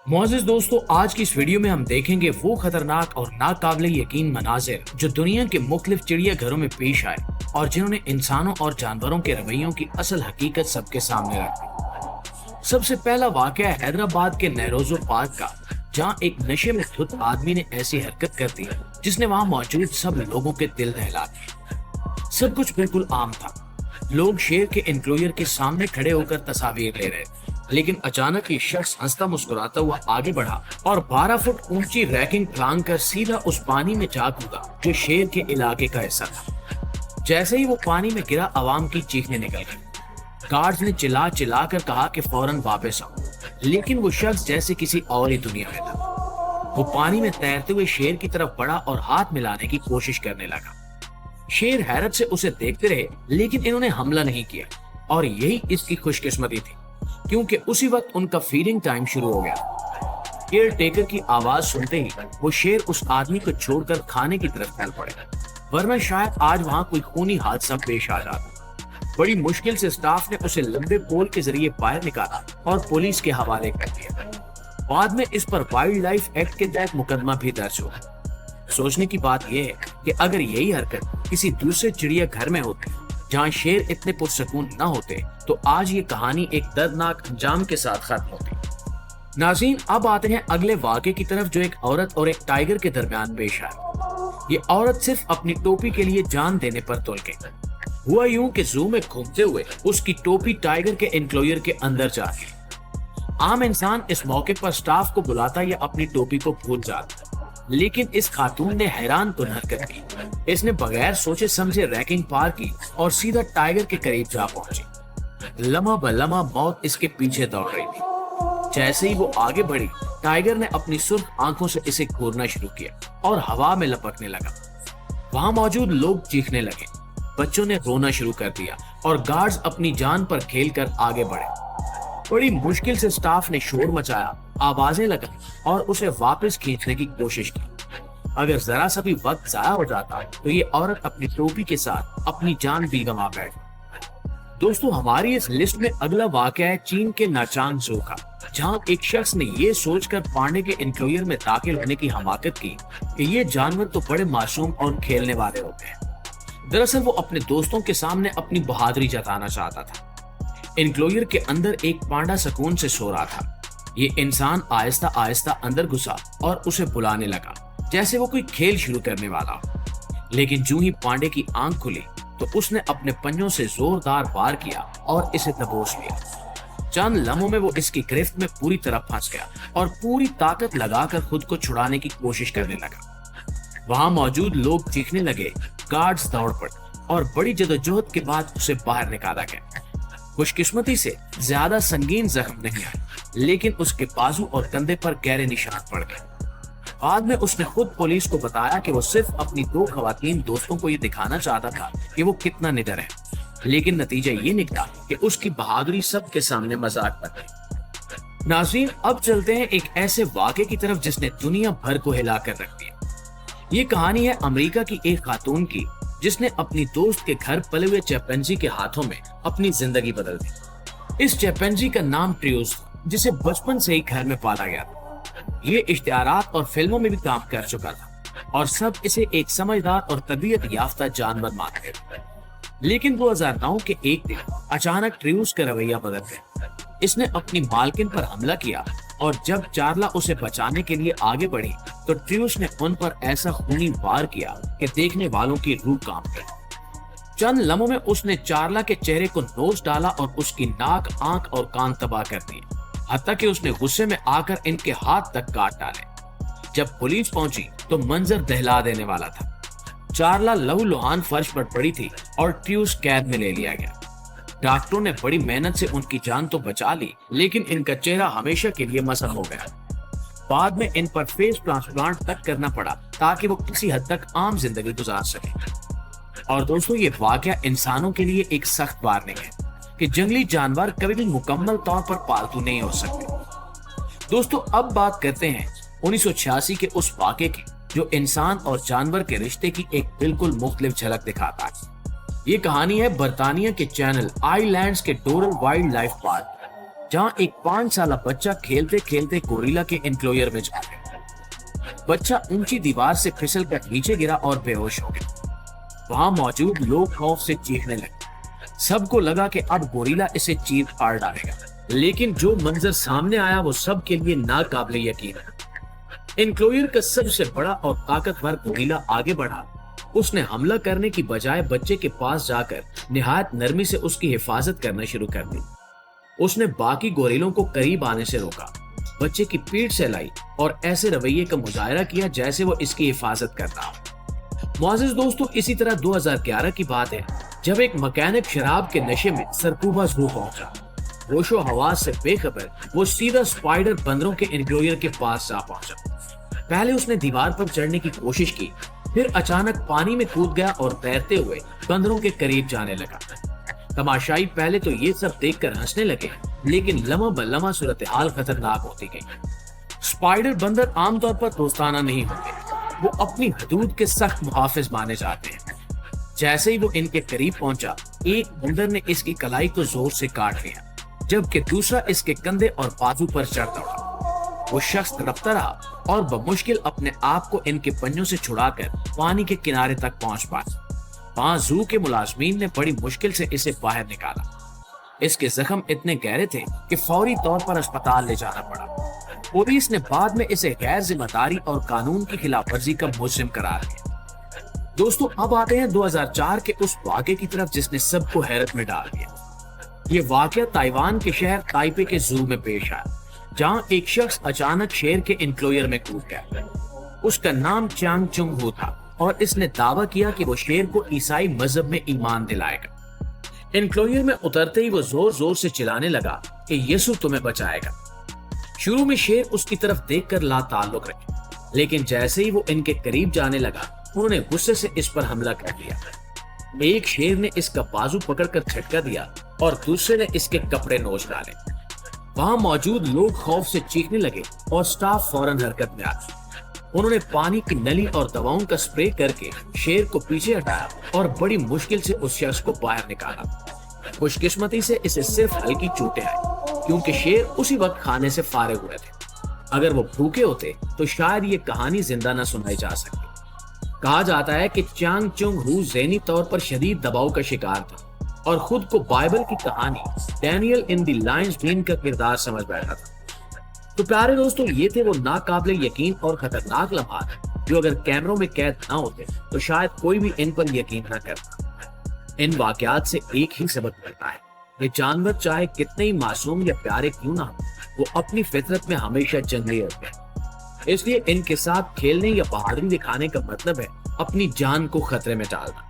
मोअज़्ज़िज़ दोस्तों, आज की इस वीडियो में हम देखेंगे वो खतरनाक और नाकाबिले यकीन मनाजिर जो दुनिया के मुख्तलिफ चिड़ियाघरों में पेश आए और जिन्होंने इंसानों और जानवरों के रवैयों की असल हकीकत सबके सामने रख दी। सबसे पहला वाकया हैदराबाद के नेरोजो पार्क का, जहां एक नशे में धुत आदमी ने ऐसी हरकत कर दी जिसने वहां मौजूद सब लोगों के दिल दहला दिए। सब कुछ बिल्कुल आम था। लोग शेर के इंक्लोजर के सामने खड़े होकर तस्वीर ले रहे थे, लेकिन अचानक ये शख्स हंसता मुस्कुराता हुआ आगे बढ़ा और 12 फुट ऊंची रैकिंग फांग कर सीधा उस पानी में जा कूदा जो शेर के इलाके का हिस्सा था। जैसे ही वो पानी में गिरा, आवाम की चीखने निकल गई। गार्ड्स ने चिल्ला चिल्ला कर कहा कि फौरन वापस आओ, लेकिन वो शख्स जैसे किसी और ही दुनिया में था। वो पानी में तैरते हुए शेर की तरफ बढ़ा और हाथ मिलाने की कोशिश करने लगा। शेर हैरत से उसे देखते रहे, लेकिन इन्होंने हमला नहीं किया, और यही इसकी खुशकिस्मती थी, क्योंकि उसी वक्त उनका फीडिंग टाइम शुरू हो गया। केयर टेकर की आवाज सुनते ही वो शेर उस आदमी को छोड़कर खाने की तरफ चल पड़े, वरना शायद आज वहां कोई खूनी हादसा पेश आ जाता। बड़ी मुश्किल से स्टाफ ने उसे लंबे पोल के जरिए बाहर निकाला और पुलिस के हवाले कर दिया। बाद में इस पर वाइल्ड लाइफ एक्ट के तहत मुकदमा भी दर्ज हुआ। सोचने की बात यह है कि अगर यही हरकत किसी दूसरे चिड़ियाघर में होती जहां शेर इतने पुरसकून न होते, तो आज ये कहानी एक दर्दनाक अंजाम के साथ खत्म होती। नाज़रीन, अब आते हैं अगले वाक़े की तरफ, जो एक औरत और एक टाइगर के दरमियान पेश आया। ये औरत सिर्फ अपनी टोपी के लिए जान देने पर तुल गई। हुआ यूं कि ज़ू में घूमते हुए उसकी टोपी टाइगर के एनक्लोजर के अंदर जा गई। आम इंसान इस मौके पर स्टाफ को बुलाता या अपनी टोपी को भूल जाता, लेकिन इस खातून ने हैरान कुन हरकत की। इसने बगैर सोचे समझे रैकिंग पार की और सीधा टाइगर के करीब जा पहुंची। लम्हा ब लम्हा मौत इसके पीछे दौड़ रही थी। जैसे ही वो आगे बढ़ी, टाइगर ने अपनी सुर्ख आंखों से इसे घूरना शुरू किया और हवा में लपकने लगा। वहां मौजूद लोग चीखने लगे, बच्चों ने रोना शुरू कर दिया और गार्ड्स अपनी जान पर खेलकर आगे बढ़े। बड़ी मुश्किल से स्टाफ ने शोर मचाया, आवाजें लगाई और उसे वापस खींचने की कोशिश की। अगर जरा सा भी वक्त जाया हो जाता तो ये औरत अपनी टोपी के साथ अपनी जान भी गंवा बैठी। दोस्तों, हमारी इस लिस्ट में अगला वाकया है चीन के नाचांग ज़ू का, जहां एक शख्स ने ये सोचकर पांडे के इंक्लोजर में दाखिल होने की हमाकत की कि ये जानवर तो बड़े मासूम और खेलने वाले होते हैं। दरअसल वो अपने दोस्तों के सामने अपनी बहादुरी जताना चाहता था। इंक्लोजर के अंदर एक पांडा सुकून से सो रहा था। ये इंसान आहिस्ता आहिस्ता अंदर घुसा और उसे बुलाने लगा, जैसे वो कोई खेल शुरू करने वाला हो। लेकिन जूं ही पांडे की आंख खुली तो उसने अपने पंजों से जोरदार वार किया और इसे दबोच लिया। चंद लम्हों में वो इसकी गिरफ्त में पूरी तरह फंस गया और पूरी ताकत लगाकर खुद को छुड़ाने की कोशिश करने लगा। वहां मौजूद लोग चीखने लगे, गार्ड्स दौड़ पड़े और बड़ी जदोजहद के बाद उसे बाहर निकाला गया। खुशकिस्मती से ज्यादा संगीन जख्म नहीं आए, लेकिन उसके बाजू और कंधे पर गहरे निशान पड़ गए। बाद में उसने खुद पुलिस को बताया कि वो सिर्फ अपनी 2 खवातीन दोस्तों को ये दिखाना चाहता था कि वो कितना निडर है, लेकिन नतीजा ये निकला कि उसकी बहादुरी सबके सामने मजाक बन गई। नाज़रीन, अब चलते हैं एक ऐसे वाक़े की तरफ जिसने दुनिया भर को हिला कर रख दिया। ये कहानी है अमेरिका की एक खातून की, जिसने अपनी दोस्त के घर पले हुए चिंपैंजी के हाथों में अपनी जिंदगी बदल दी। इस चिंपैंजी का नाम ट्रियोस, जिसे बचपन से ही घर में पाला गया था। ये इश्तिहारात और फिल्मों में भी काम कर चुका था और सब इसे एक समझदार और तबीयत याफ्ता जानवर मानते थे। लेकिन 2009 के एक दिन अचानक ट्रियोस का रवैया बदल गया। इसने अपनी मालकिन पर हमला किया और जब चार्ला उसे बचाने के लिए आगे बढ़ी तो ट्रियोस ने उन पर ऐसा खूनी वार किया कि देखने वालों की रूह कांप गई। चंद लम्हों में उसने चार्ला के चेहरे को नोच डाला और उसकी नाक, आंख और कान तबाह कर दिए, हत्ता कि उसने गुस्से में आकर इनके हाथ तक काट डाले। जब पुलिस पहुंची तो मंजर दहला देने वाला था। चार्ला लहूलुहान फर्श पर पड़ी थी और ट्रियोस कैद में ले लिया गया। डॉक्टरों ने बड़ी मेहनत से उनकी जान तो बचा ली, लेकिन इनका चेहरा हमेशा के लिए मसख हो गया। बाद में इन पर फेस ट्रांसप्लांट तक करना पड़ा ताकि वो किसी हद तक आम जिंदगी गुजार सके। और दोस्तों, ये वाकया इंसानों के लिए एक सख्त वार्निंग है कि जंगली जानवर कभी भी मुकम्मल तौर पर पालतू नहीं हो सकते। दोस्तों, अब बात करते हैं 1986 के उस वाकये की, जो इंसान और जानवर के रिश्ते की एक बिल्कुल मुख्तलिफ झलक दिखाता है। ये कहानी है बर्तानिया के चैनल आइलैंड्स के डोरल वाइल्ड लाइफ पार्क। जहां एक 5 साल बच्चा खेलते खेलते गोरिल्ला के एनक्लोजर में जा गया। बच्चा ऊंची दीवार से फिसल कर नीचे गिरा और बेहोश हो गया। वहां मौजूद लोग खौफ से चीखने लगे। सबको लगा कि अब गोरिल्ला इसे चीर फाड़ डालेगा, लेकिन जो मंजर सामने आया वो सबके लिए नाकाबिले यकीन है। एनक्लोजर का सबसे बड़ा और ताकतवर गोरिल्ला आगे बढ़ा। उसने हमला करने की बजाय बच्चे के पास जाकर निहायत नरमी से उसकी हिफाजत करना शुरू कर दी। उसने बाकी गोरिल्लों को करीब आने से रोका, बच्चे की पीठ से लाई और ऐसे रवैये का मुजाहरा किया जैसे वो इसकी हिफाजत कर रहा हो। मुअज़्ज़िज़ दोस्तों, इसी तरह 2011 की बात है जब एक मैकेनिक शराब के नशे में सरकूबा ज़ू पहुंचा। होशो हवास से बेखबर वो सीधा स्पाइडर बंदरों के एनक्लोजर के पास जा पहुंचा। पहले उसने दीवार पर चढ़ने की कोशिश की, फिर अचानक पानी में कूद गया और तैरते हुए बंदरों के करीब जाने लगा। तमाशाई पहले तो ये सब देखकर हंसने लगे, लेकिन लम्हा ब लम्हा सूरत हाल खतरनाक होती गई। स्पाइडर बंदर आमतौर पर दोस्ताना नहीं होते, वो अपनी हदूद के सख्त मुहाफिज माने जाते हैं। जैसे ही वो इनके करीब पहुंचा, एक बंदर ने इसकी कलाई को जोर से काट लिया, जबकि दूसरा इसके कंधे और बाजू पर चढ़ दौड़ा। वो शख्स तड़पता रहा और बमुश्किल अपने आप को इनके पंजों से छुड़ाकर पानी के किनारे तक पहुंच पाया। वहां जू के मुलाजमीन ने बड़ी मुश्किल से इसे बाहर निकाला। इसके जख्म इतने गहरे थे कि फौरी तौर पर अस्पताल ले जाना पड़ा। पुलिस ने बाद में इसे गैर जिम्मेदारी और कानून की खिलाफवर्जी का मुजरिम करार दिया। दोस्तों, अब आते हैं 2004 के उस वाक़े की तरफ जिसने सबको हैरत में डाल दिया। ये वाक़या ताइवान के शहर ताइपे के जू में पेश आया, जहां एक शख्स अचानक शेर के एनक्लोजर में कूद गया। उसका नाम चांग चुंग हू था और इसने दावा किया कि वो शेर को ईसाई मजहब में ईमान दिलाएगा। एनक्लोजर में उतरते ही वो जोर जोर से चिल्लाने लगा कि यीशु तुम्हें बचाएगा। शुरू में शेर उसकी तरफ देखकर लाताल्लुक रहे, लेकिन जैसे ही वो इनके करीब जाने लगा, उन्होंने गुस्से से इस पर हमला कर दिया। एक शेर ने इसका बाजू पकड़कर झटका दिया और दूसरे ने इसके कपड़े नोच डाले। वहां मौजूद लोग खौफ से चीखने लगे और स्टाफ फौरन हरकत में आ गया। उन्होंने पानी की नली और दवाओं का स्प्रे करके शेर को पीछे हटाया और बड़ी मुश्किल से उस शख्स को बाहर निकाला। खुशकिस्मती से इसे सिर्फ हल्की चोटें आई, क्योंकि शेर उसी वक्त खाने से फारिग हुए थे। अगर वो भूखे होते तो शायद ये कहानी जिंदा न सुनाई जा सकती। कहा जाता है कि चांग चुंग हू ज़हनी तौर पर शदीद दबाव का शिकार था और खुद को बाइबल की कहानी Daniel in the lions' den का किरदार समझ बैठा था। तो प्यारे दोस्तों, ये थे वो नाकाबिले यकीन और खतरनाक लम्हात जो अगर कैमरों में कैद ना होते तो शायद कोई भी इन पर यकीन न करता। इन वाकयात से एक ही सबक मिलता है, ये जानवर चाहे कितने ही मासूम या प्यारे क्यों ना हो, वो अपनी फितरत में हमेशा जंगली होते हैं। इसलिए इनके साथ खेलने या बहादुरी दिखाने का मतलब है अपनी जान को खतरे में डालना।